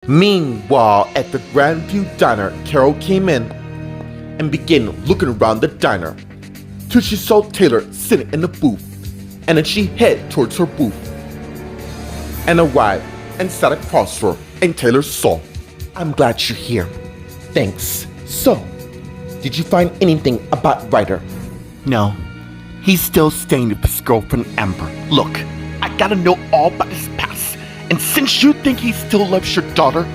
Meanwhile, at the Grandview Diner, Carol came in and began looking around the diner till she saw Taylor sitting in the booth, and then she headed towards her booth and arrived and sat across from her, and Taylor saw. I'm glad you're here. Thanks. So, did you find anything about Ryder? No. He's still staying with his girlfriend Amber. Look, I gotta know all about his past. And since you think he still loves your daughter,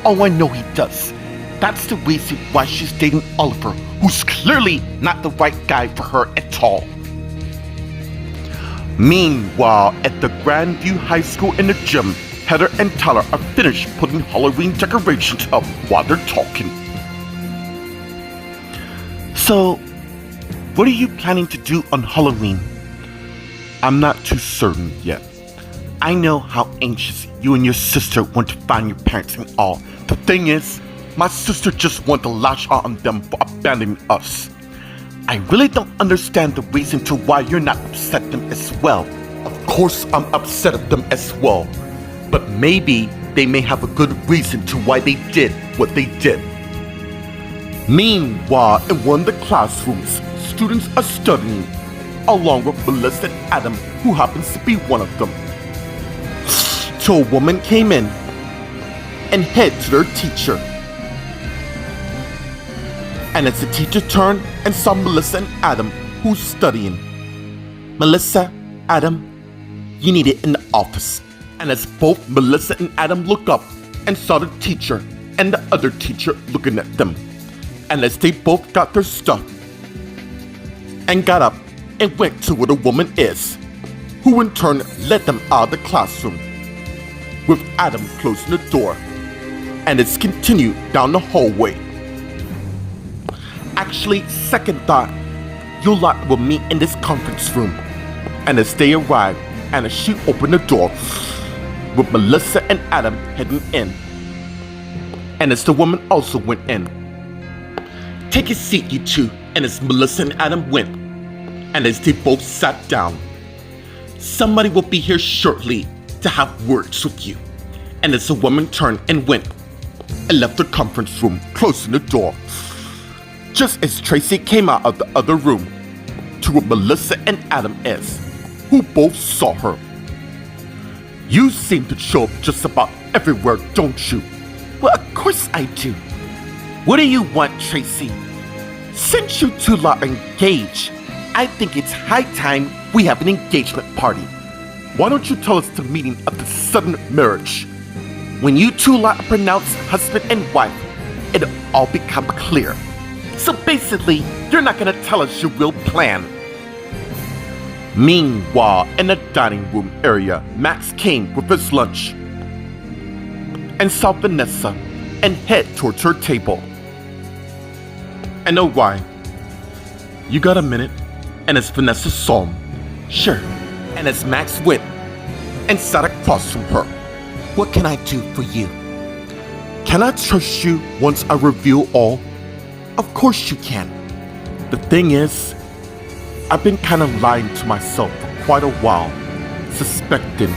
oh, I know he does. That's the reason why she's dating Oliver, who's clearly not the right guy for her at all. Meanwhile, at the Grandview High School in the gym, Heather and Tyler are finished putting Halloween decorations up while they're talking. So, what are you planning to do on Halloween? I'm not too certain yet. I know how anxious you and your sister want to find your parents and all. The thing is, my sister just wants to lash out on them for abandoning us. I really don't understand the reason to why you're not upset at them as well. Of course I'm upset at them as well. But maybe they may have a good reason to why they did what they did. Meanwhile, in one of the classrooms, students are studying, along with Melissa and Adam, who happens to be one of them. So a woman came in and headed to their teacher. And as the teacher turned and saw Melissa and Adam, who's studying. Melissa, Adam, you need it in the office. And as both Melissa and Adam looked up and saw the teacher and the other teacher looking at them. And as they both got their stuff and got up and went to where the woman is, who in turn led them out of the classroom, with Adam closing the door, and it's continued down the hallway. Actually, second thought, you lot will meet in this conference room. And as they arrived, and as she opened the door, with Melissa and Adam heading in, and as the woman also went in. Take a seat, you two, and as Melissa and Adam went, and as they both sat down. Somebody will be here shortly to have words with you. And as the woman turned and went, and left the conference room, closing the door. Just as Tracy came out of the other room, to where Melissa and Adam is, who both saw her. You seem to show up just about everywhere, don't you? Well, of course I do. What do you want, Tracy? Since you two are engaged, I think it's high time we have an engagement party. Why don't you tell us the meaning of the sudden marriage? When you two are pronounced husband and wife, it'll all become clear. So basically, you're not gonna tell us your real plan. Meanwhile, in the dining room area, Max came with his lunch and saw Vanessa and head towards her table. I know why. You got a minute? And as Vanessa saw him, sure. And as Max went and sat across from her, what can I do for you? Can I trust you once I reveal all? Of course you can. The thing is, I've been kind of lying to myself for quite a while, suspecting,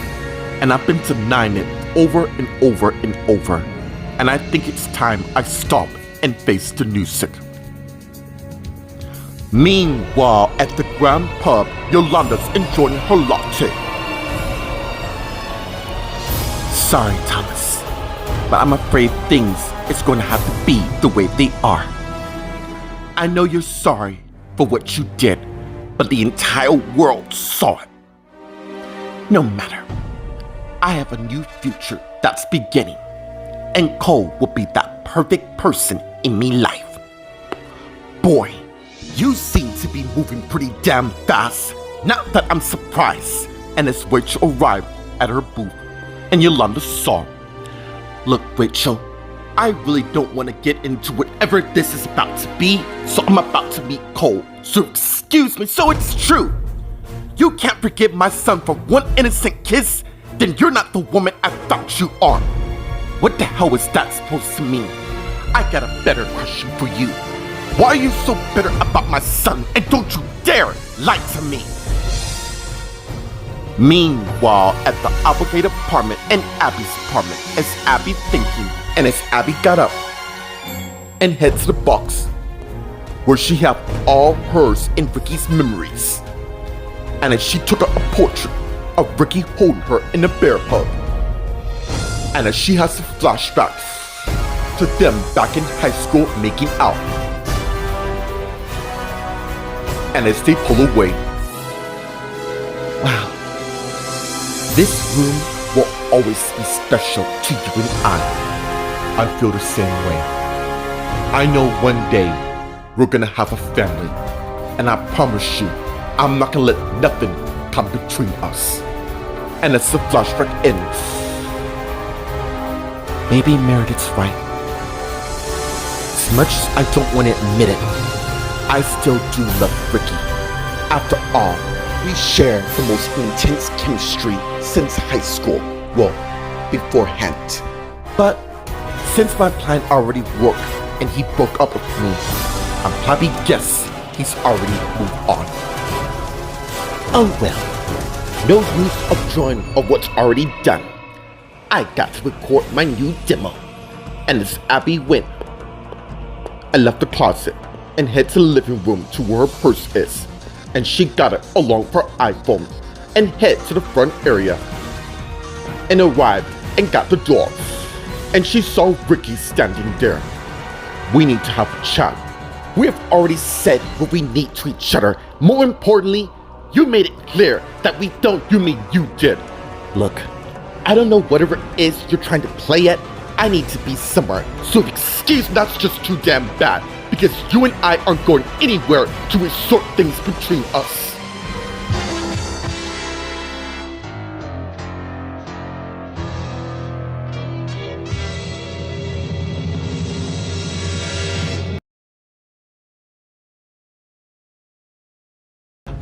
and I've been denying it over and over and over. And I think it's time I stop and face the music. Meanwhile, at the Grand Pub, Yolanda's enjoying her latte. Sorry, Thomas, but I'm afraid things is going to have to be the way they are. I know you're sorry for what you did, but the entire world saw it. No matter. I have a new future that's beginning, and Cole will be that perfect person in me life. Boy, you seem to be moving pretty damn fast. Not that I'm surprised. And as Rachel arrived at her booth, and Yolanda saw. Look, Rachel, I really don't want to get into whatever this is about to be, so I'm about to meet Cole. So excuse me, so it's true. You can't forgive my son for one innocent kiss? Then you're not the woman I thought you are. What the hell is that supposed to mean? I got a better question for you. Why are you so bitter about my son, and don't you dare lie to me? Meanwhile, at the Applegate apartment and Abby's apartment, as Abby thinking, And as Abby got up and head to the box where she had all hers and Ricky's memories, and as she took out a portrait of Ricky holding her in a bear hug, and as she has flashbacks to them back in high school making out, and as they pull away, wow, this room will always be special to you and I feel the same way. I know one day we're gonna have a family, and I promise you, I'm not gonna let nothing come between us. And as the flashback ends, maybe Meredith's right. As much as I don't want to admit it, I still do love Ricky. After all, we share the most intense chemistry since high school. Well, beforehand. But since my plan already worked and he broke up with me, I'm probably guess he's already moved on. Oh well, no use of drawing on what's already done. I got to record my new demo. And as Abby went, I left the closet and head to the living room to where her purse is. And she got it along with her iPhone and head to the front area and arrived and got the door. And she saw Ricky standing there. We need to have a chat. We have already said what we need to each other. More importantly, you made it clear that we don't. You mean you did. Look, I don't know whatever it is you're trying to play at. I need to be somewhere. So excuse me, that's just too damn bad. Because you and I aren't going anywhere to resort things between us.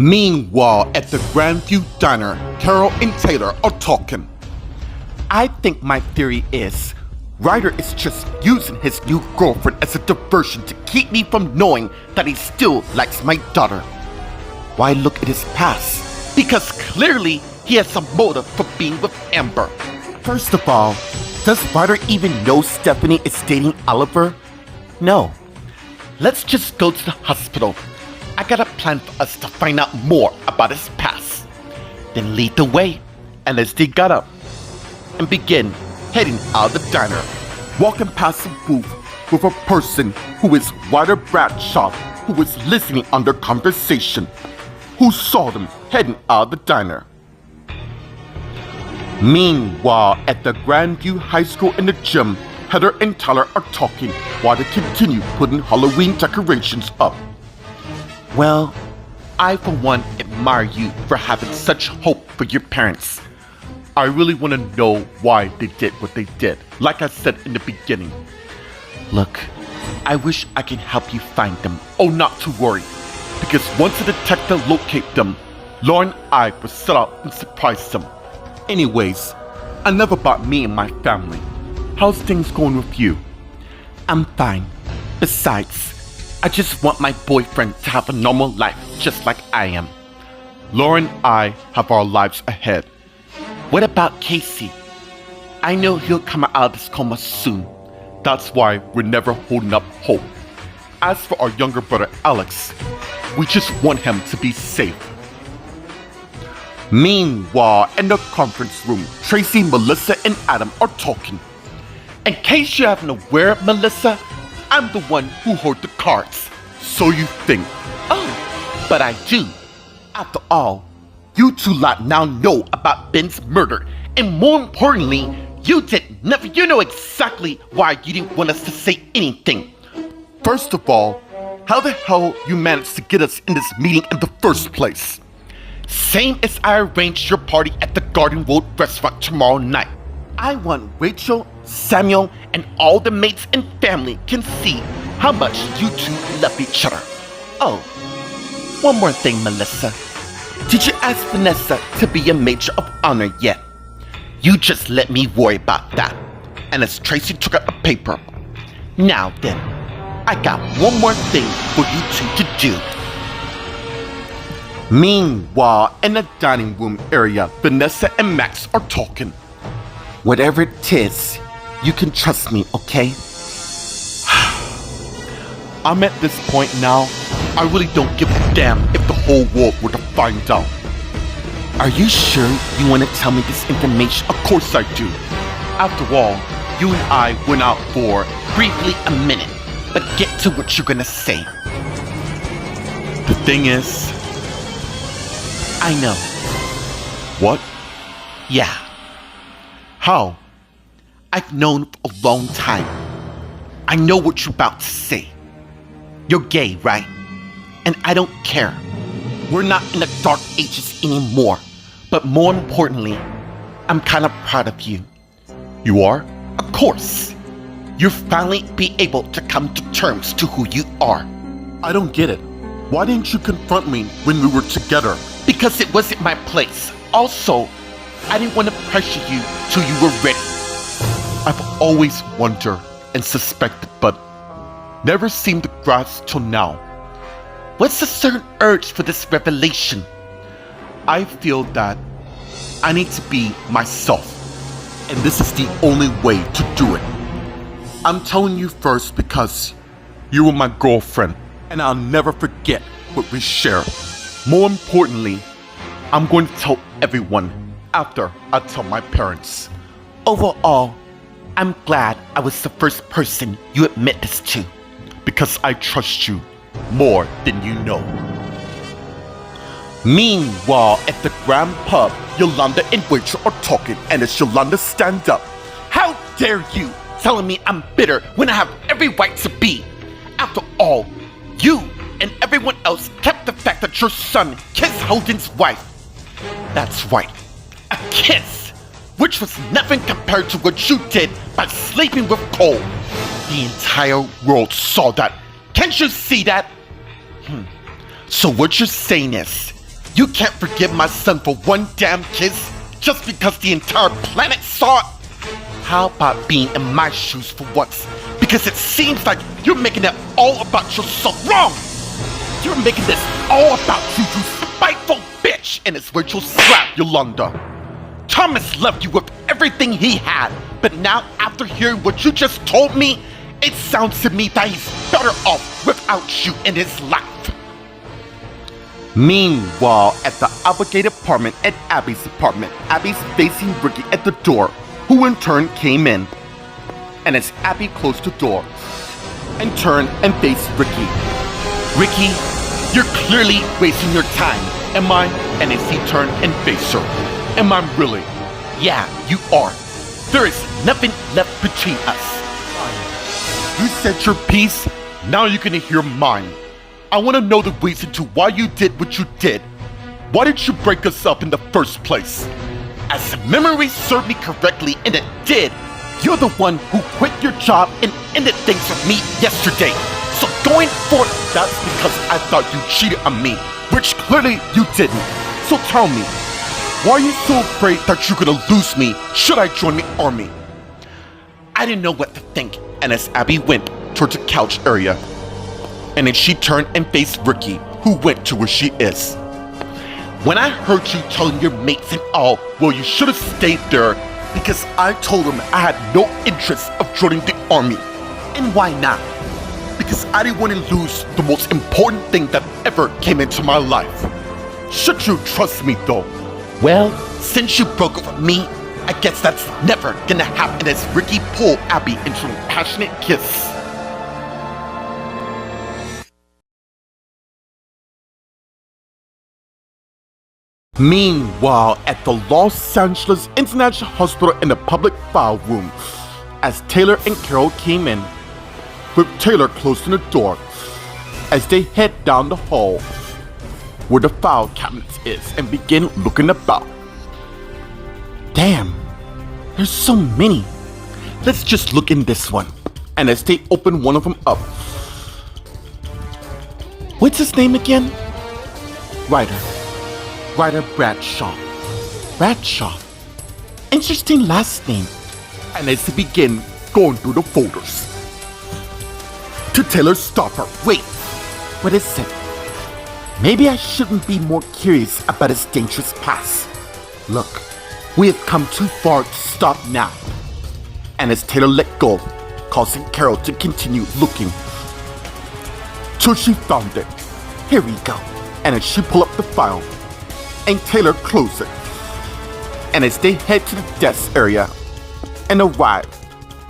Meanwhile, at the Grandview Diner, Carol and Taylor are talking. I think my theory is Ryder is just using his new girlfriend as a diversion to keep me from knowing that he still likes my daughter. Why look at his past? Because clearly he has a motive for being with Amber. First of all, does Ryder even know Stephanie is dating Oliver? No. Let's just go to the hospital. I got a plan for us to find out more about his past. Then lead the way. And as they got up and begin heading out of the diner, walking past a booth with a person who is Ryder Bradshaw, who was listening on their conversation, who saw them heading out of the diner. Meanwhile, at the Grandview High School in the gym, Heather and Tyler are talking while they continue putting Halloween decorations up. Well, I for one admire you for having such hope for your parents. I really want to know why they did what they did, like I said in the beginning. Look, I wish I can help you find them. Oh, not to worry, because once the detective locates them, Lauren and I will set out and surprise them. Anyways, enough about me and my family. How's things going with you? I'm fine. Besides, I just want my boyfriend to have a normal life just like I am. Lauren and I have our lives ahead. What about Casey? I know he'll come out of this coma soon. That's why we're never holding up hope. As for our younger brother Alex, we just want him to be safe. Meanwhile, in the conference room, Tracy, Melissa, and Adam are talking. In case you haven't aware, Melissa, I'm the one who hoarded the cards. So you think. Oh, but I do. After all, you two lot now know about Ben's murder. And more importantly, you know exactly why you didn't want us to say anything. First of all, how the hell you managed to get us in this meeting in the first place? Same as I arranged your party at the Garden Road restaurant tomorrow night. I want Rachel, Samuel, and all the mates and family can see how much you two love each other. Oh, one more thing, Melissa. Did you ask Vanessa to be a major of honor yet? You just let me worry about that. And as Tracy took out a paper, now then, I got one more thing for you two to do. Meanwhile, in the dining room area, Vanessa and Max are talking. Whatever it is, You can trust me, okay? I'm at this point now, I really don't give a damn if the whole world were to find out. Are you sure you want to tell me this information? Of course I do. After all, you and I went out for briefly a minute, but get to what you're gonna say. The thing is, I know. What? Yeah. How? I've known for a long time. I know what you're about to say. You're gay, right? And I don't care. We're not in the dark ages anymore. But more importantly, I'm kind of proud of you. You are? Of course. You'll finally be able to come to terms to who you are. I don't get it. Why didn't you confront me when we were together? Because it wasn't my place. Also, I didn't want to pressure you till you were ready. I've always wondered and suspected, but never seen the grass till now. What's the certain urge for this revelation? I feel that I need to be myself, and this is the only way to do it. I'm telling you first because you were my girlfriend, and I'll never forget what we shared. More importantly, I'm going to tell everyone after I tell my parents. Overall, I'm glad I was the first person you admit this to, because I trust you more than you know. Meanwhile, at the Grand Pub, Yolanda and Rachel are talking, and as Yolanda stands up, how dare you telling me I'm bitter when I have every right to be? After all, you and everyone else kept the fact that your son kissed Holden's wife. That's right, a kiss, which was nothing compared to what you did by sleeping with Cole. The entire world saw that. Can't you see that? So what you're saying is, you can't forgive my son for one damn kiss just because the entire planet saw it? How about being in my shoes for once? Because it seems like you're making it all about yourself. Wrong! You're making this all about you, you spiteful bitch! And it's where you'll slap Yolanda. Thomas loved you with everything he had, but now after hearing what you just told me, it sounds to me that he's better off without you in his life. Meanwhile, at the obligated apartment at Abby's apartment, Abby's facing Ricky at the door, who in turn came in. And as Abby closed the door and turned and faced Ricky. Ricky, you're clearly wasting your time, am I? And as he turned and faced her, am I really? Yeah, you are. There is nothing left between us. You said your piece, now you're gonna hear mine. I want to know the reason to why you did what you did. Why did you break us up in the first place? As memory served me correctly, and it did, you're the one who quit your job and ended things with me yesterday. So going forward, that's because I thought you cheated on me, which clearly you didn't. So tell me, why are you so afraid that you're gonna lose me should I join the army? I didn't know what to think, and as Abby went towards the couch area, and then she turned and faced Ricky, who went to where she is. When I heard you telling your mates and all, well, you should have stayed there, because I told them I had no interest of joining the army. And why not? Because I didn't want to lose the most important thing that ever came into my life. Should you trust me though? Well, since you broke up with me, I guess that's never gonna happen, as Ricky pulled Abby into a passionate kiss. Meanwhile, at the Los Angeles International Hospital in the public file room, as Taylor and Carol came in, with Taylor closing the door, as they head down the hall where the file cabinet is and begin looking about. Damn, there's so many. Let's just look in this one. And as they open one of them up, what's his name again? Ryder Bradshaw. Bradshaw. Interesting last name. And as they begin going through the folders, to Taylor's stopper. Wait, what is it? Maybe I shouldn't be more curious about his dangerous past. Look, we have come too far to stop now. and as Taylor let go, causing Carol to continue looking. Till she found it. Here we go. And as she pulled up the file, and Taylor closed it. And as they head to the desk area and arrive,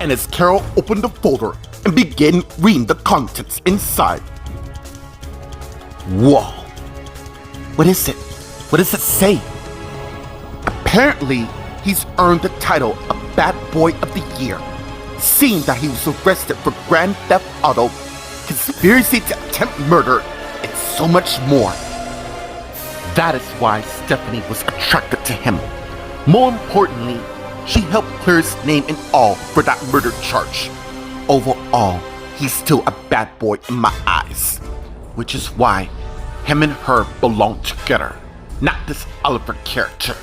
and as Carol opened the folder and began reading the contents inside. Whoa. What is it? What does it say? Apparently, he's earned the title of Bad Boy of the Year, seeing that he was arrested for Grand Theft Auto, conspiracy to attempt murder, and so much more. That is why Stephanie was attracted to him. More importantly, she helped clear his name and all for that murder charge. Overall, he's still a bad boy in my eyes, which is why him and her belong together, not this Oliver character.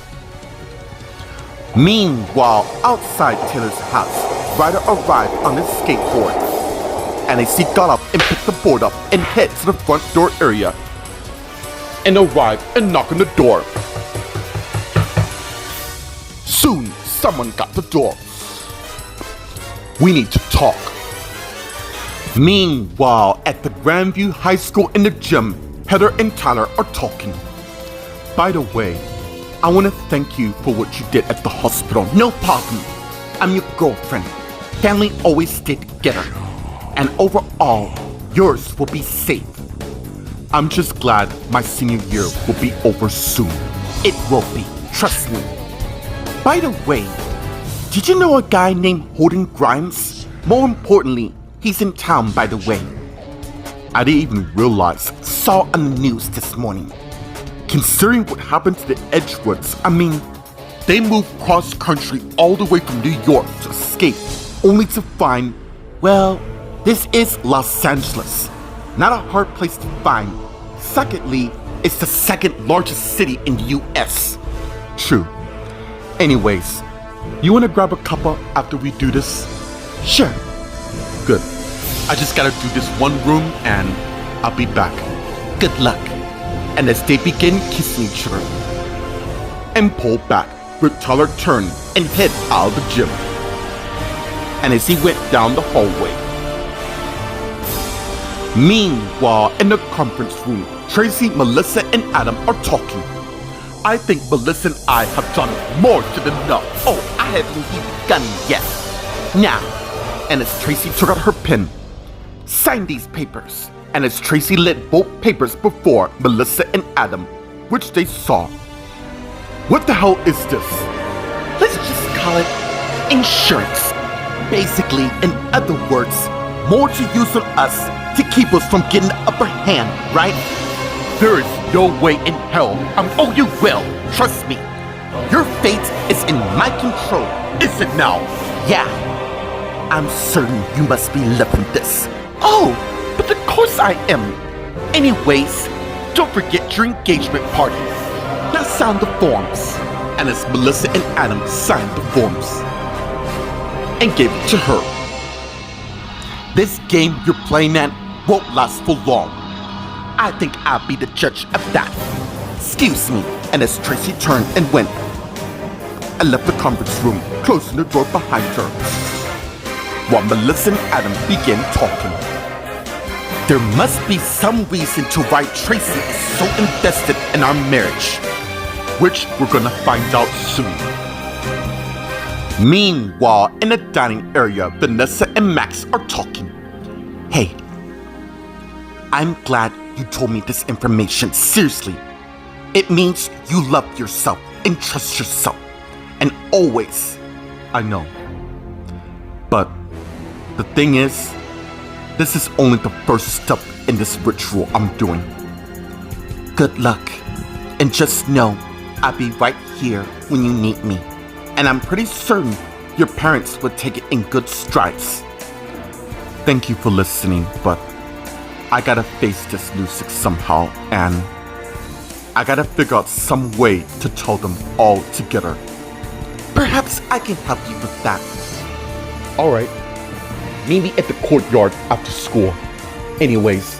Meanwhile, outside Taylor's house, Ryder arrived on his skateboard, and as he got up and picked the board up and head to the front door area, and arrived and knocked on the door. Soon, someone got the door. We need to talk. Meanwhile, at the Grandview High School in the gym, Heather and Tyler are talking. By the way, I want to thank you for what you did at the hospital. No problem. I'm your girlfriend. Family always stay together. And overall, yours will be safe. I'm just glad my senior year will be over soon. It will be, trust me. By the way, did you know a guy named Holden Grimes? More importantly, he's in town, by the way. I didn't even realize, saw on the news this morning. Considering what happened to the Edgewoods, I mean, they moved cross country all the way from New York to escape, only to find, well, this is Los Angeles. Not a hard place to find. Secondly, it's the second largest city in the US. True. Anyways, you wanna grab a cuppa after we do this? Sure. Good. I just gotta do this one room and I'll be back. Good luck. And as they begin kissing each other and pull back, with Tyler turned and head out of the gym. And as he went down the hallway. Meanwhile, in the conference room, Tracy, Melissa, and Adam are talking. I think Melissa and I have done more to them now. Oh, I haven't even begun yet. Now, and as Tracy took out her pen, sign these papers. And as Tracy lit both papers before Melissa and Adam, which they saw. What the hell is this? Let's just call it insurance. Basically, in other words, more to use on us to keep us from getting the upper hand, right? There is no way in hell oh, you will, trust me. Your fate is in my control, is it now? Yeah, I'm certain you must be loving this. Oh, but of course I am. Anyways, don't forget your engagement party. Now sign the forms. And as Melissa and Adam signed the forms and gave it to her. This game you're playing, man, won't last for long. I think I'll be the judge of that. Excuse me. And as Tracy turned and went and left the conference room, closing the door behind her, while Melissa and Adam began talking. There must be some reason to why Tracy is so invested in our marriage, which we're gonna find out soon. Meanwhile, in the dining area, Vanessa and Max are talking. Hey, I'm glad you told me this information. Seriously, it means you love yourself and trust yourself. And always, I know. But the thing is, this is only the first step in this ritual I'm doing. Good luck, and just know I'll be right here when you need me. And I'm pretty certain your parents would take it in good strides. Thank you for listening, but I gotta face this music somehow, and I gotta figure out some way to tell them all together. Perhaps I can help you with that. Alright. Meet me at the courtyard after school. Anyways,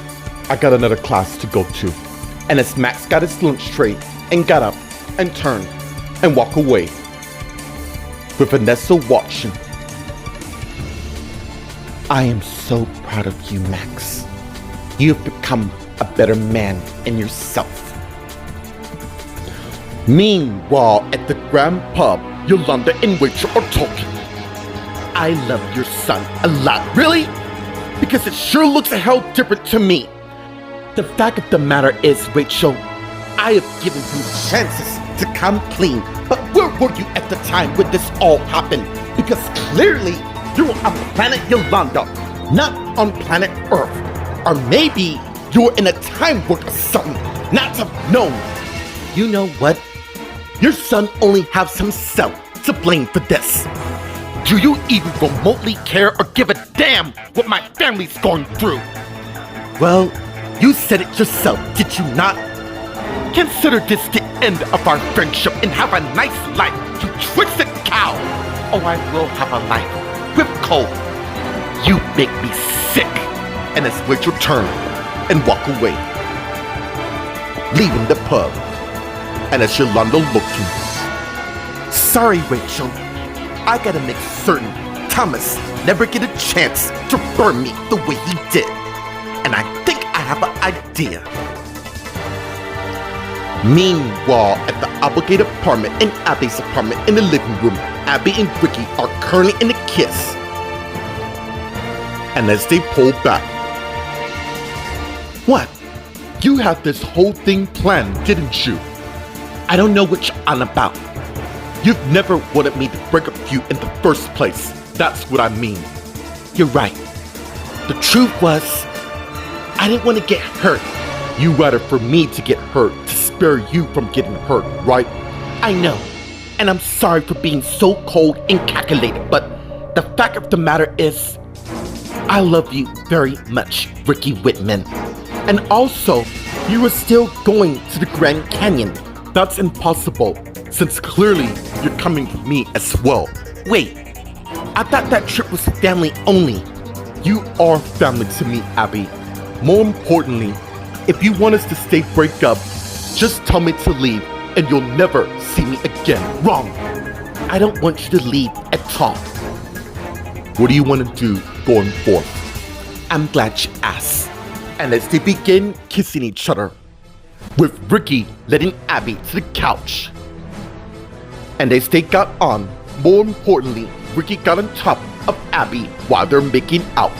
I got another class to go to. And as Max got his lunch tray and got up and turned and walked away, with Vanessa watching, I am so proud of you, Max. You've become a better man in yourself. Meanwhile, at the Grand Pub, Yolanda and Rachel are talking. I love your son a lot. Really? Because it sure looks a hell different to me. The fact of the matter is, Rachel, I have given him chances to come clean. But where were you at the time when this all happened? Because clearly, you were on planet Yolanda, not on planet Earth. Or maybe you were in a time warp or something, not to have known. You know what? Your son only has himself to blame for this. Do you even remotely care or give a damn what my family's going through? Well, you said it yourself, did you not? Consider this the end of our friendship and have a nice life, you twisted cow! Oh, I will have a life. Whip cold. You make me sick. And as Rachel turned and walk away, leaving the pub. And as Yolanda looking, sorry, Rachel. I gotta make certain Thomas never get a chance to burn me the way he did. And I think I have an idea. Meanwhile, at the obligated apartment in Abby's apartment in the living room, Abby and Ricky are currently in a kiss. And as they pull back, what? You had this whole thing planned, didn't you? I don't know what you're on about. You've never wanted me to break up with you in the first place. That's what I mean. You're right. The truth was, I didn't want to get hurt. You rather for me to get hurt to spare you from getting hurt, right? I know. And I'm sorry for being so cold and calculated, but the fact of the matter is, I love you very much, Ricky Whitman. And also, you are still going to the Grand Canyon. That's impossible, since clearly you're coming with me as well. Wait, I thought that trip was family only. You are family to me, Abby. More importantly, if you want us to stay break up, just tell me to leave and you'll never see me again. Wrong. I don't want you to leave at all. What do you want to do going forth? I'm glad you asked. And as they begin kissing each other, with Ricky letting Abby to the couch. And as they got on, more importantly, Ricky got on top of Abby while they're making out.